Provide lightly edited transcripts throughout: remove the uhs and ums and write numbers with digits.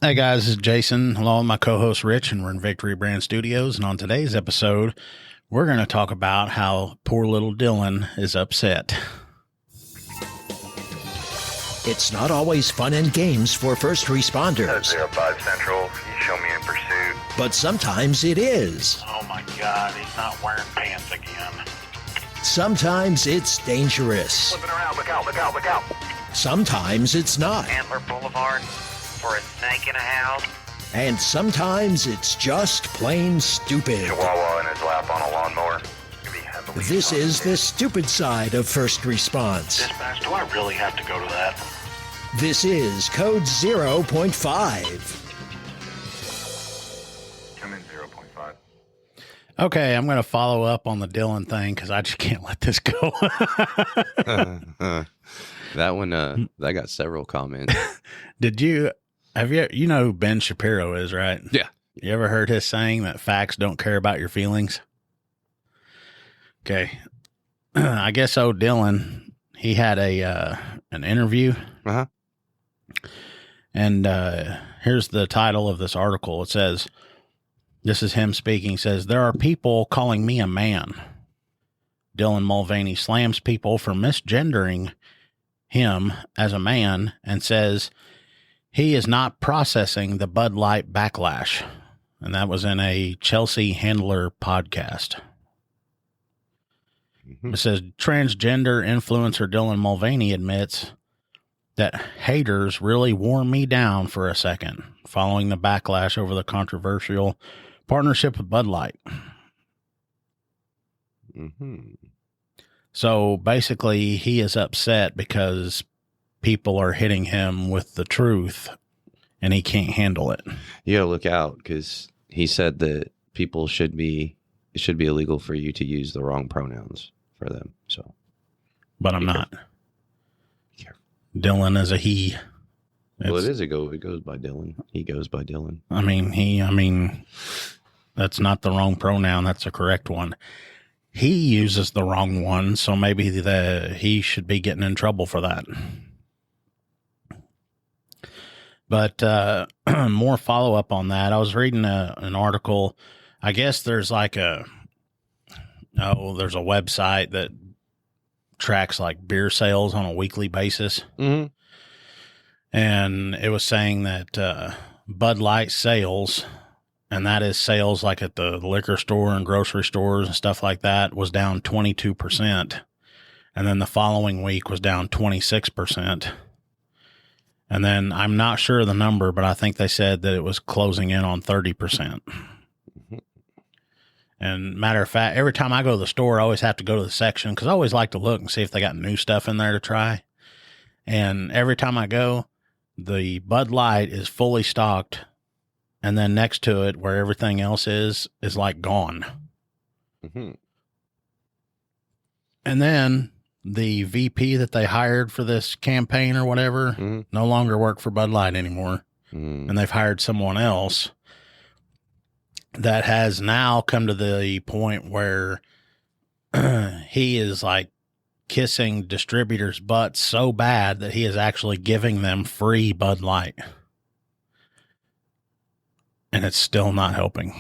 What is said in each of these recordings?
Hey guys, this is Jason, along with my co-host Rich, and we're in Victory Brand Studios. And on today's episode, we're going to talk about how poor little Dylan is upset. It's not always fun and games for first responders. 05 Central, you show me in pursuit. But sometimes it is. Oh my God, he's not wearing pants again. Sometimes it's dangerous. Flipping around, look out, look out, look out. Sometimes it's not. Antler Boulevard for a snake in a house. And sometimes it's just plain stupid. Chihuahua in his lap on a lawnmower. This is the stupid side of first response. Dispatch, do I really have to go to that? This is Code 0.5. Come in 0.5. Okay, I'm going to follow up on the Dylan thing because I just can't let this go. That one, I got several comments. Have you know who Ben Shapiro is, right? Yeah. You ever heard his saying that facts don't care about your feelings? Okay. I guess old Dylan, he had an interview. Uh-huh. And here's the title of this article. It says, this is him speaking. He says, "There are people calling me a man." Dylan Mulvaney slams people for misgendering him as a man and says he is not processing the Bud Light backlash. And that was in a Chelsea Handler podcast. It says transgender influencer Dylan Mulvaney admits that haters really wore me down for a second following the backlash over the controversial partnership with Bud Light. Mm-hmm. So basically, he is upset because people are hitting him with the truth and he can't handle it. You gotta look out because he said that it should be illegal for you to use the wrong pronouns for them. So, But I'm not. Careful. Dylan is a he. Well, it goes by Dylan. He goes by Dylan. I mean, that's not the wrong pronoun. That's the correct one. He uses the wrong one, so maybe he should be getting in trouble for that. But more follow-up on that. I was reading an article. I guess there's there's a website that tracks like beer sales on a weekly basis. Mm-hmm. And it was saying that Bud Light sales, and that is sales like at the liquor store and grocery stores and stuff like that, was down 22%. And then the following week was down 26%. And then I'm not sure of the number, but I think they said that it was closing in on 30%. And matter of fact, every time I go to the store, I always have to go to the section because I always like to look and see if they got new stuff in there to try. And every time I go, the Bud Light is fully stocked. And then next to it, where everything else is like gone. Mm-hmm. And then the VP that they hired for this campaign or whatever no longer work for Bud Light anymore. Mm-hmm. And they've hired someone else that has now come to the point where he is like kissing distributors' butts so bad that he is actually giving them free Bud Light. And it's still not helping.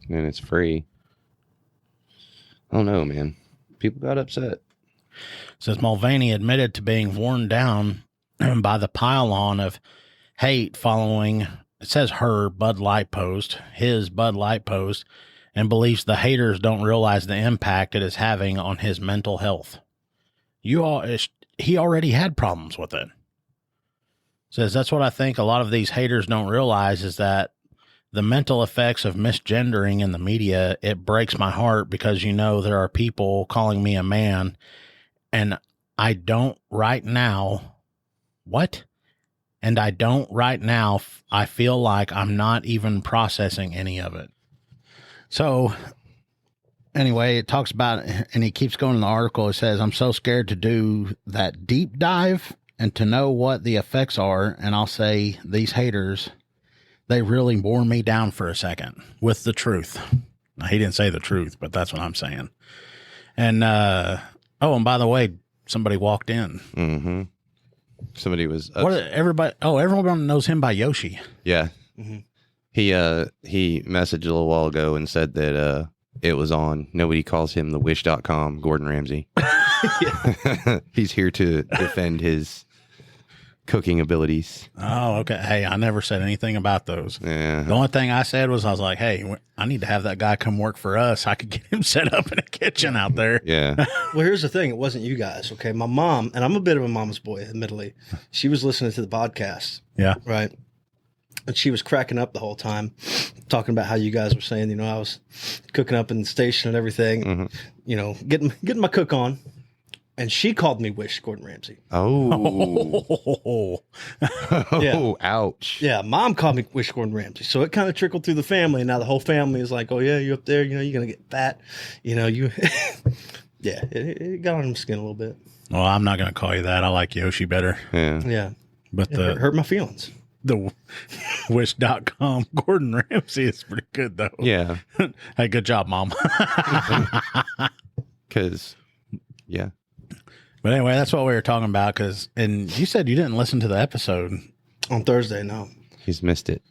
And it's free. I don't know, man. People got upset. Says Mulvaney admitted to being worn down by the pile-on of hate following, it says his Bud Light post, and believes the haters don't realize the impact it is having on his mental health. He already had problems with it. Says that's what I think a lot of these haters don't realize is that the mental effects of misgendering in the media, it breaks my heart because, there are people calling me a man and I don't right now. What? And I don't right now. I feel like I'm not even processing any of it. So anyway, it talks about, and he keeps going in the article. It says, I'm so scared to do that deep dive and to know what the effects are. And I'll say these haters, they really wore me down for a second with the truth. Now, he didn't say the truth, but that's what I'm saying. And, and by the way, somebody walked in. Mm-hmm. Somebody was everyone knows him by Yoshi. yeah. He messaged a little while ago and said that it was on. Nobody calls him the wish.com Gordon Ramsay. He's here to defend his cooking abilities. Oh, okay. Hey, I never said anything about those. Yeah. The only thing I said was, I was like, hey, I need to have that guy come work for us. I could get him set up in a kitchen out there. Yeah. Well, here's the thing. It wasn't you guys, okay? My mom, and I'm a bit of a mama's boy, admittedly. She was listening to the podcast, Yeah. right? And she was cracking up the whole time, talking about how you guys were saying, you know, I was cooking up in the station and everything, you know, getting my cook on. And she called me Wish Gordon Ramsay. Oh. Yeah. Ouch. Yeah, Mom called me Wish Gordon Ramsay. So it kind of trickled through the family. And now the whole family is like, oh, yeah, you up there, you know, you're going to get fat. You know, you. Yeah, it got on my skin a little bit. Well, I'm not going to call you that. I like Yoshi better. Yeah. Yeah. But It hurt my feelings. the wish.com Gordon Ramsay is pretty good, though. Yeah. Hey, good job, Mom. Because, yeah. But anyway, that's what we were talking about. And you said you didn't listen to the episode. On Thursday, no. He's missed it.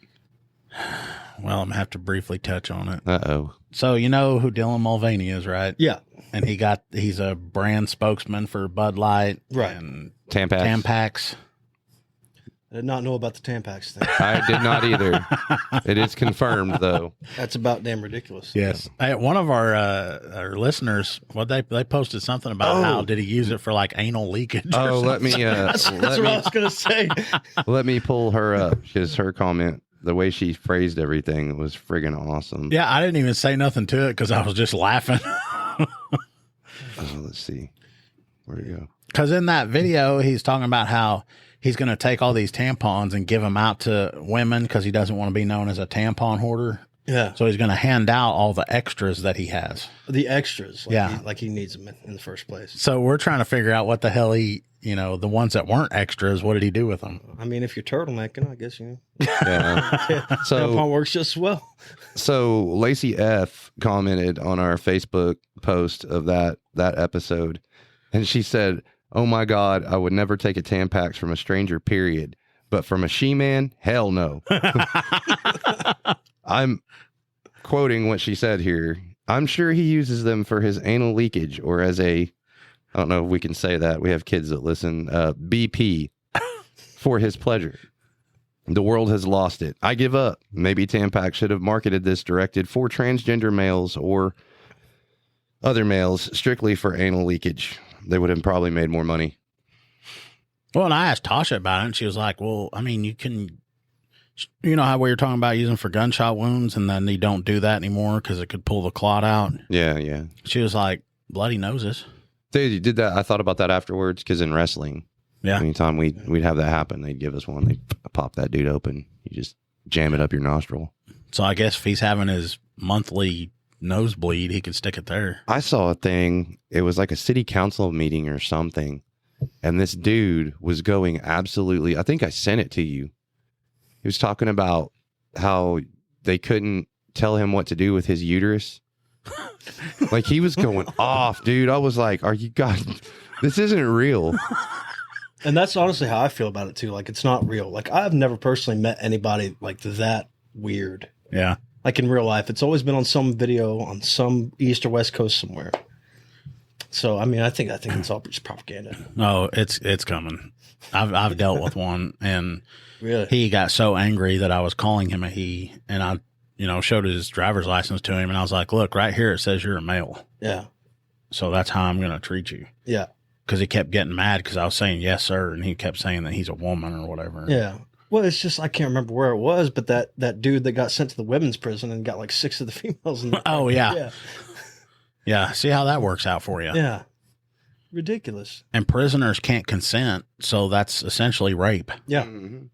Well, I'm going to have to briefly touch on it. Uh-oh. So you know who Dylan Mulvaney is, right? Yeah. And he's a brand spokesman for Bud Light. Right. And Tampax. Tampax. I did not know about the Tampax thing. I did not either. It is confirmed, though. That's about damn ridiculous. Yes. Hey, one of our listeners, they posted something about how did he use it for like anal leakage? Oh, let me That's what I was going to say. let me pull her up, because her comment, the way she phrased everything was friggin' awesome. Yeah, I didn't even say nothing to it because I was just laughing. Let's see. Where'd it go? Because in that video, he's talking about how he's going to take all these tampons and give them out to women because he doesn't want to be known as a tampon hoarder. Yeah. So he's going to hand out all the extras that he has. The extras. Yeah. Like he needs them in the first place. So we're trying to figure out what the hell the ones that weren't extras, what did he do with them? I mean, if you're turtlenecking, I guess, you know. Yeah. Tampon works just as well. So Lacey F commented on our Facebook post of that episode, and she said, "Oh my God, I would never take a Tampax from a stranger, period. But from a she-man, hell no." I'm quoting what she said here. "I'm sure he uses them for his anal leakage or as I don't know if we can say that. We have kids that listen. BP for his pleasure. The world has lost it. I give up. Maybe Tampax should have marketed this directed for transgender males or other males strictly for anal leakage. They would have probably made more money." Well, and I asked Tasha about it, and she was like, well, I mean, you know how we were talking about using for gunshot wounds, and then you don't do that anymore because it could pull the clot out. Yeah, yeah. She was like, bloody noses. They did that. I thought about that afterwards because in wrestling, anytime we'd have that happen, they'd give us one. They'd pop that dude open. You just jam it up your nostril. So I guess if he's having his monthly nosebleed, he could stick it there. I saw a thing. It was like a city council meeting or something. And this dude was going absolutely, I think I sent it to you. He was talking about how they couldn't tell him what to do with his uterus. Like he was going off, dude. I was like, are you guys, this isn't real. And that's honestly how I feel about it too. Like it's not real. Like I've never personally met anybody like that weird. Yeah. Like in real life. It's always been on some video on some East or West Coast somewhere. So I mean, I think it's all just propaganda. Oh, it's coming. I've dealt with one, and Really? he got so angry that I was calling him a he, and I, showed his driver's license to him, and I was like, look, right here it says you're a male. Yeah. So that's how I'm going to treat you. Yeah. Because he kept getting mad because I was saying yes, sir, and he kept saying that he's a woman or whatever. Yeah. Well, it's just I can't remember where it was, but that dude that got sent to the women's prison and got like 6 of the females in the Oh, yeah. Yeah. Yeah. See how that works out for you. Yeah. Ridiculous. And prisoners can't consent, so that's essentially rape. Yeah. Mm-hmm.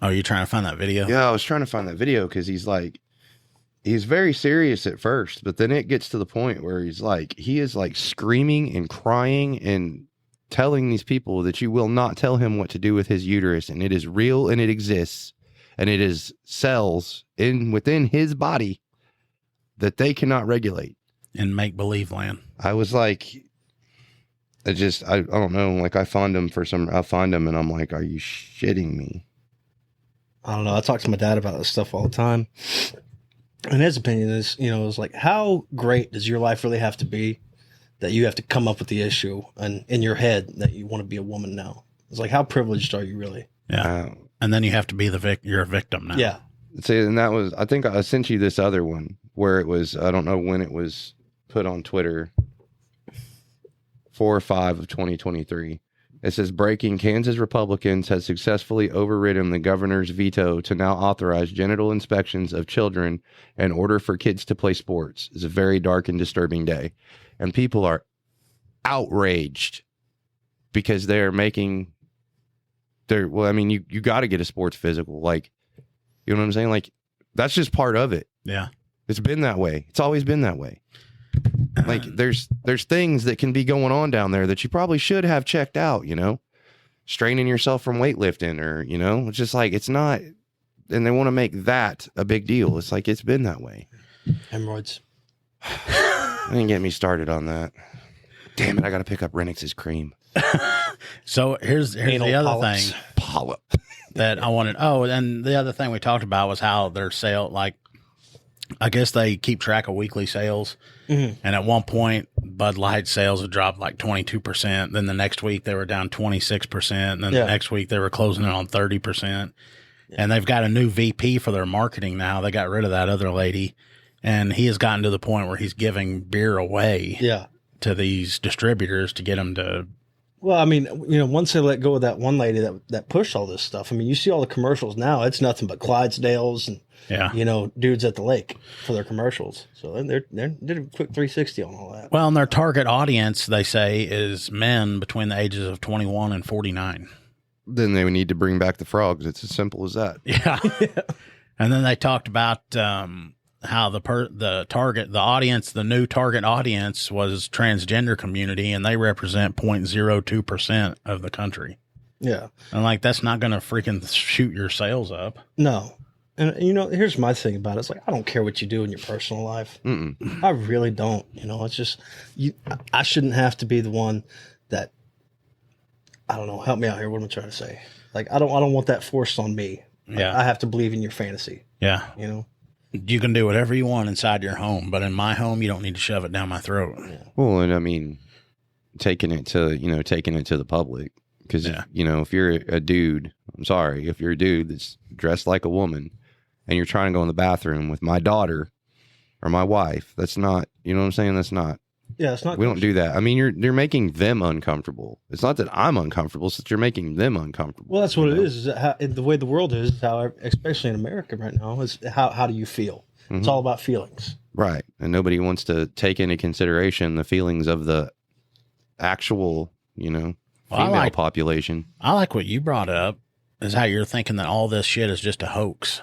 Oh, you trying to find that video? Yeah, I was trying to find that video because he's very serious at first, but then it gets to the point where he is screaming and crying and telling these people that you will not tell him what to do with his uterus, and it is real and it exists, and it is cells within his body that they cannot regulate. In make-believe land. I was like, it just, I don't know. Like I find them and I'm like, are you shitting me? I don't know. I talk to my dad about this stuff all the time. And his opinion is, is like, how great does your life really have to be that you have to come up with the issue and in your head that you want to be a woman now? It's like, how privileged are you really? Yeah. And then you have to be you're a victim now. Yeah. See, and that was, I think I sent you this other one where it was, I don't know when it was put on Twitter, 4 or 5 of 2023. It says, breaking, Kansas Republicans has successfully overridden the governor's veto to now authorize genital inspections of children in order for kids to play sports. It's a very dark and disturbing day. And people are outraged because they're well, I mean, you got to get a sports physical. Like, you know what I'm saying? Like, that's just part of it. Yeah. It's been that way. It's always been that way. Like there's things that can be going on down there that you probably should have checked out, straining yourself from weightlifting or, it's just like, it's not, and they want to make that a big deal. It's like, it's been that way. Hemorrhoids. Didn't get me started on that. Damn it. I got to pick up Renix's cream. So here's Anal the other polyps. thing Polyp. that I wanted. Oh, and the other thing we talked about was how their sale, like, I guess they keep track of weekly sales. Mm-hmm. And at one point, Bud Light sales had dropped like 22%. Then the next week they were down 26%. And then the next week they were closing in on 30%. Yeah. And they've got a new VP for their marketing now. They got rid of that other lady. And he has gotten to the point where he's giving beer away to these distributors to get them to. Well, I mean, once they let go of that one lady that pushed all this stuff, I mean, you see all the commercials now, it's nothing but Clydesdales and, dudes at the lake for their commercials. So they're a quick 360 on all that. Well, and their target audience, they say, is men between the ages of 21 and 49. Then they would need to bring back the frogs. It's as simple as that. Yeah. And then they talked about how the new target audience was transgender community, and they represent 0.02% of the country. Yeah. And like, that's not going to freaking shoot your sales up. No. And here's my thing about it. It's like, I don't care what you do in your personal life. I really don't. It's just, I shouldn't have to be the one that, I don't know, help me out here. What am I trying to say? Like, I don't want that forced on me. Like, I have to believe in your fantasy. Yeah. You can do whatever you want inside your home, but in my home, you don't need to shove it down my throat. Yeah. Well, and I mean, taking it to the public, because, if you're a dude, if you're a dude that's dressed like a woman and you're trying to go in the bathroom with my daughter or my wife, that's not, you know what I'm saying? That's not. Yeah, it's not. We don't do that. I mean, you're making them uncomfortable. It's not that I'm uncomfortable, it's that you're making them uncomfortable. Well, that's what it is that the way the world is, how, especially in America right now, is how do you feel? Mm-hmm. It's all about feelings. Right. And nobody wants to take into consideration the feelings of the actual, female population. I like what you brought up, is how you're thinking that all this shit is just a hoax.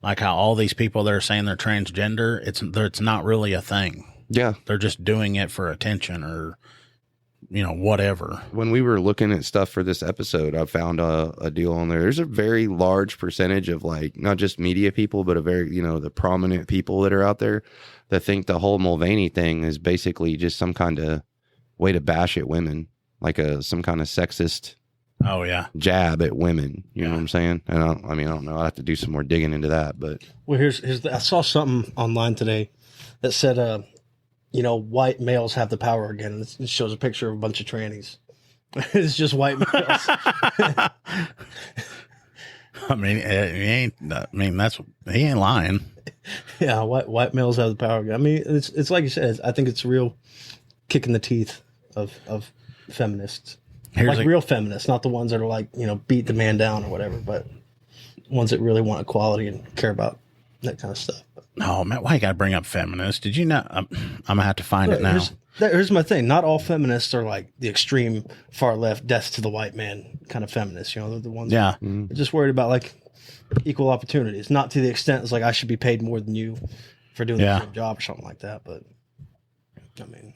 Like how all these people that are saying they're transgender, it's not really a thing. Yeah. They're just doing it for attention or, whatever. When we were looking at stuff for this episode, I found a deal on there. There's a very large percentage of like, not just media people, but a very, the prominent people that are out there that think the whole Mulvaney thing is basically just some kind of way to bash at women, like some kind of sexist jab at women. You know what I'm saying? And I don't know. I have to do some more digging into that, but. Well, I saw something online today that said, white males have the power again. It shows a picture of a bunch of trannies. It's just white males. He ain't lying. Yeah, white males have the power again. I mean, it's like you said. I think it's a real kick in the teeth of feminists. Real feminists, not the ones that are like, beat the man down or whatever, but ones that really want equality and care about that kind of stuff. Oh, man, why you got to bring up feminists? Did you know? I'm going to have to find it now. Here's my thing. Not all feminists are like the extreme far left, death to the white man kind of feminists. They're the ones that are just worried about like equal opportunities. Not to the extent it's like I should be paid more than you for doing the same job or something like that. But, I mean.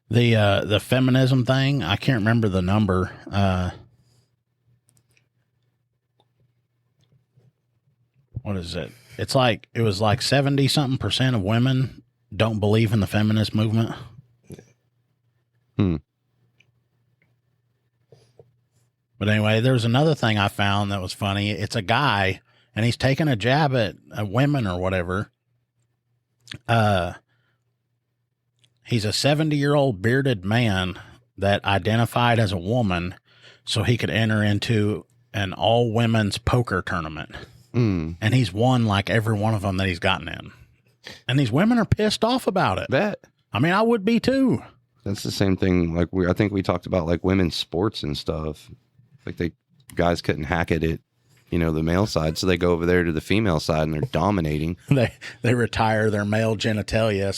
The feminism thing, I can't remember the number. What is it? It was like 70-something% of women don't believe in the feminist movement. But anyway, there's another thing I found that was funny. It's a guy, and he's taking a jab at women or whatever. He's a 70-year-old bearded man that identified as a woman so he could enter into an all-women's poker tournament. And he's won like every one of them that he's gotten in. And these women are pissed off about it. Bet. I mean, I would be too. That's the same thing. Like I think we talked about like women's sports and stuff. Like guys couldn't hack it at, you know, the male side. So they go over there to the female side and they're dominating. They retire their male genitalia.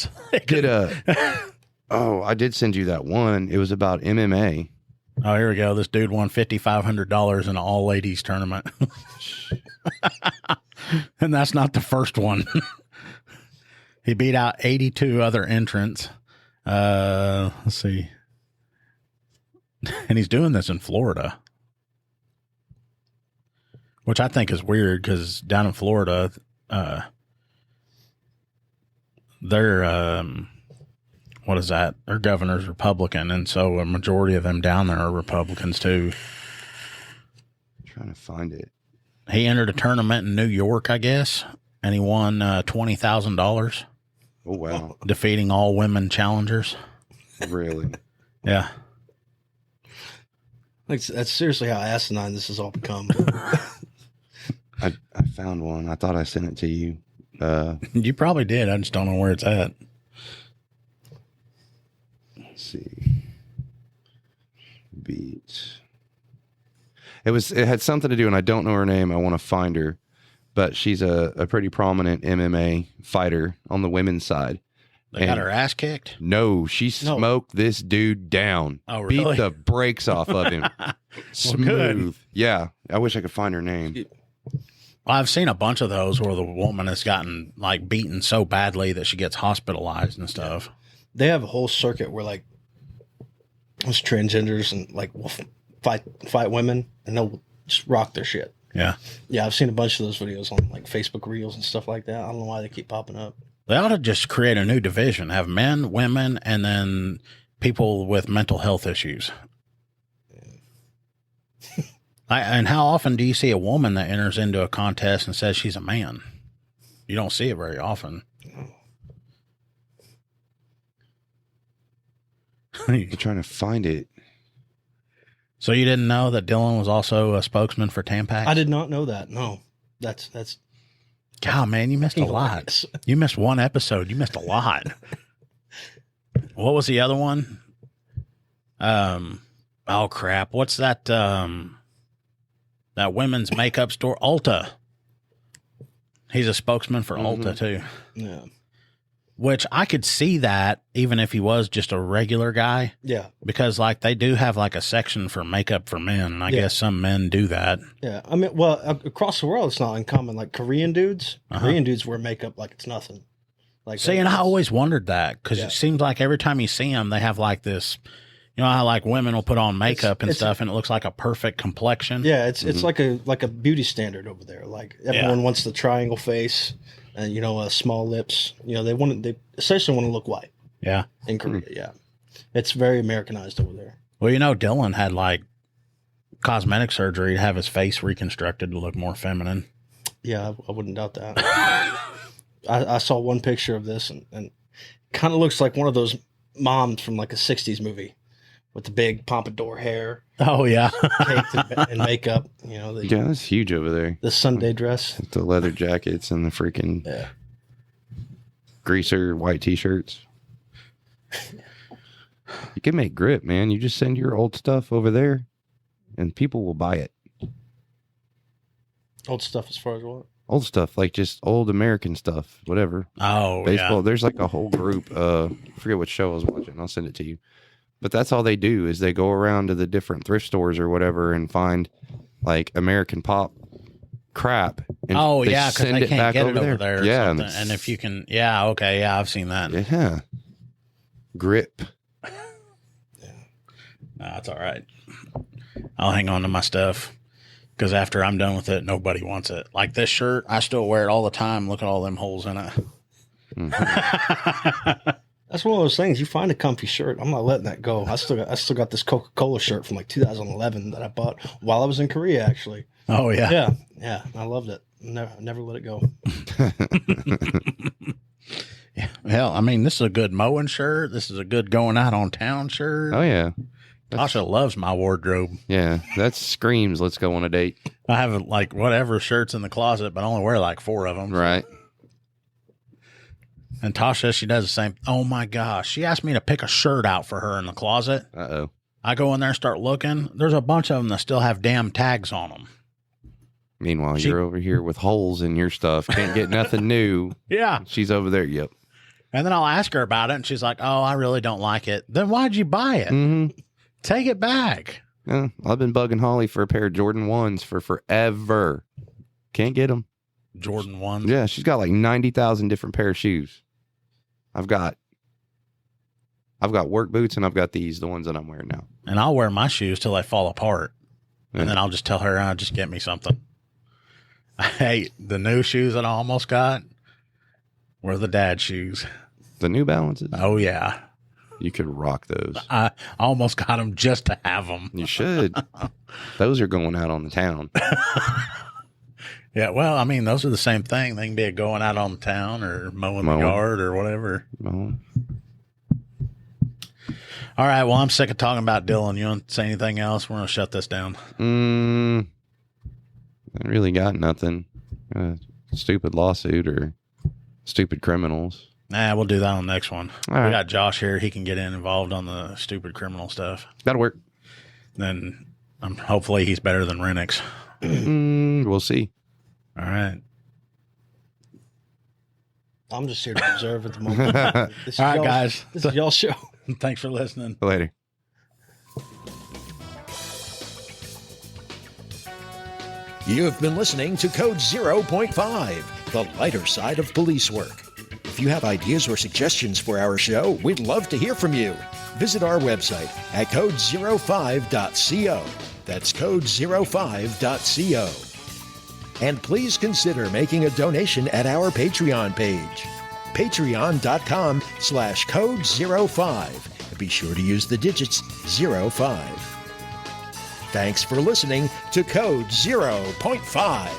So I did send you that one. It was about MMA. Oh, here we go. This dude won $5,500 in an all ladies tournament. And that's not the first one. He beat out 82 other entrants. Let's see. And he's doing this in Florida, which I think is weird because down in Florida, they're, what is that? Their governor's Republican. And so a majority of them down there are Republicans too. I'm trying to find it. He entered a tournament in New York, I guess, and he won $20,000. Oh, wow. Defeating all women challengers. Really? Yeah. Like, that's seriously how asinine this has all become. I found one. I thought I sent it to you. You probably did. I just don't know where it's at. Let's see. Beat. It had something to do, and I don't know her name. I want to find her, but she's a pretty prominent MMA fighter on the women's side. They got her ass kicked? No, she smoked this dude down. Oh, really? Beat the brakes off of him. Smooth. Good. Yeah. I wish I could find her name. Well, I've seen a bunch of those where the woman has gotten like beaten so badly that she gets hospitalized and stuff. They have a whole circuit where like those transgenders and like will fight women and they'll just rock their shit. Yeah. Yeah, I've seen a bunch of those videos on like Facebook Reels and stuff like that. I don't know why they keep popping up. They ought to just create a new division, have men, women, and then people with mental health issues. And how often do you see a woman that enters into a contest and says she's a man? You don't see it very often. I'm trying to find it. So you didn't know that Dylan was also a spokesman for Tampax? I did not know that. No, that's God, man, you missed a lot. You missed one episode. You missed a lot. What was the other one? Oh crap. What's that? That women's makeup store, Ulta. He's a spokesman for Ulta too. Yeah. Which I could see that even if he was just a regular guy. Yeah. Because like they do have like a section for makeup for men. And I guess some men do that. Yeah. I mean, well, across the world, it's not uncommon. Like Korean dudes wear makeup like it's nothing. Like, see, and I always wondered that because it seems like every time you see them, they have like this, you know how like women will put on makeup and stuff and it looks like a perfect complexion. Yeah. It's like a beauty standard over there. Like everyone wants the triangle face. And, you know, small lips, you know, they essentially want to look white. Yeah. In Korea. Yeah. It's very Americanized over there. Well, you know, Dylan had like cosmetic surgery to have his face reconstructed to look more feminine. Yeah. I wouldn't doubt that. I saw one picture of this and kind of looks like one of those moms from like a 60s movie with the big pompadour hair. Oh, yeah. Caked and makeup. You know, Yeah, that's huge over there. The Sunday dress. With the leather jackets and the freaking greaser white t-shirts. You can make grip, man. You just send your old stuff over there and people will buy it. Old stuff as far as what? Old stuff, like just old American stuff, whatever. Oh, baseball. yeah. There's like a whole group. I forget what show I was watching. I'll send it to you. But that's all they do is they go around to the different thrift stores or whatever and find like American pop crap. And they because they can't get it over there. Yeah. And if you can, okay. Yeah, I've seen that. Yeah. Grip. No, it's all right. I'll hang on to my stuff because after I'm done with it, nobody wants it. Like this shirt, I still wear it all the time. Look at all them holes in it. That's one of those things. You find a comfy shirt, I'm not letting that go. I still got this Coca-Cola shirt from like 2011 that I bought while I was in Korea, actually. Oh yeah. Yeah. I loved it. Never let it go. Yeah. Hell, I mean, this is a good mowing shirt. This is a good going out on town shirt. Oh yeah. Tasha loves my wardrobe. Yeah, that screams, let's go on a date. I have like whatever shirts in the closet, but I only wear like 4 of them. Right. And Tasha, she does the same. Oh my gosh. She asked me to pick a shirt out for her in the closet. Uh-oh. I go in there and start looking. There's a bunch of them that still have damn tags on them. Meanwhile, you're over here with holes in your stuff. Can't get nothing new. Yeah. She's over there. Yep. And then I'll ask her about it, and she's like, oh, I really don't like it. Then why'd you buy it? Mm-hmm. Take it back. Yeah, I've been bugging Holly for a pair of Jordan 1s for forever. Can't get them. Jordan 1s. Yeah, she's got like 90,000 different pair of shoes. I've got work boots, and I've got the ones that I'm wearing now. And I'll wear my shoes till they fall apart. Yeah. And then I'll just tell her, just get me something. Hey, the new shoes that I almost got were the dad shoes. The New Balances? Oh, yeah. You could rock those. I almost got them just to have them. You should. Those are going out on the town. Yeah, well, I mean, those are the same thing. They can be going out on the town or mowing the yard or whatever. Mowing. All right, well, I'm sick of talking about Dylan. You want to say anything else? We're going to shut this down. I really got nothing. Stupid lawsuit or stupid criminals. Nah, we'll do that on the next one. All we right. got Josh here. He can get involved on the stupid criminal stuff. That'll work. Then hopefully he's better than Renix. We'll see. All right. I'm just here to observe at the moment. This is All right, y'all's- guys. This is y'all's show. Thanks for listening. Later. You have been listening to Code 0.5, the lighter side of police work. If you have ideas or suggestions for our show, we'd love to hear from you. Visit our website at code05.co. That's code05.co. And please consider making a donation at our Patreon page, patreon.com/code05. Be sure to use the digits 05. Thanks for listening to Code 0.5.